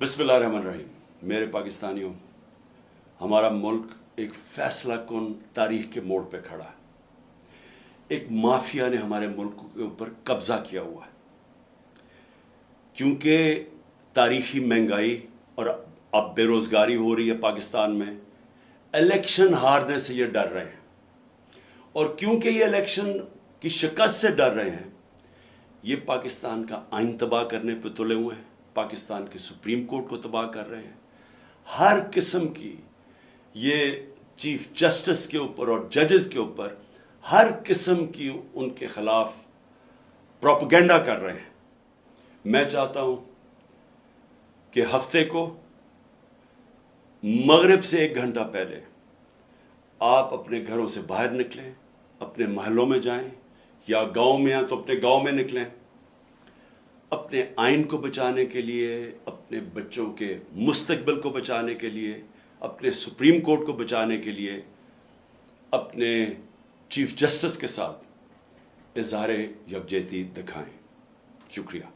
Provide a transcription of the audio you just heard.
बिस्मिल्लाहिर्रहमानिर्रहीम। मेरे पाकिस्तानियों, हमारा मुल्क एक फैसला कुन तारीख के मोड़ पे खड़ा है। एक माफिया ने हमारे मुल्क के ऊपर कब्जा किया हुआ है, क्योंकि तारीखी महंगाई और अब बेरोजगारी हो रही है पाकिस्तान में। इलेक्शन हारने से ये डर रहे हैं, और क्योंकि ये इलेक्शन की शिकस्त से डर रहे हैं, ये पाकिस्तान का आइन तबाह करने पे तुले हुए हैं, पाकिस्तान के सुप्रीम कोर्ट को तबाह कर रहे हैं। हर किस्म की ये चीफ जस्टिस के ऊपर और जजेस के ऊपर हर किस्म की उनके खिलाफ प्रोपेगेंडा कर रहे हैं। मैं चाहता हूं कि हफ्ते को मगरिब से 1 घंटा पहले आप अपने घरों से बाहर निकलें, अपने महलों में जाएं, या गांव में हैं तो अपने गांव में निकलें, अपने आइन को बचाने के लिए, अपने बच्चों के मुस्तकबिल को बचाने के लिए, अपने सुप्रीम कोर्ट को बचाने के लिए, अपने चीफ जस्टिस के साथ इज़हार यकजहती दिखाएं। शुक्रिया।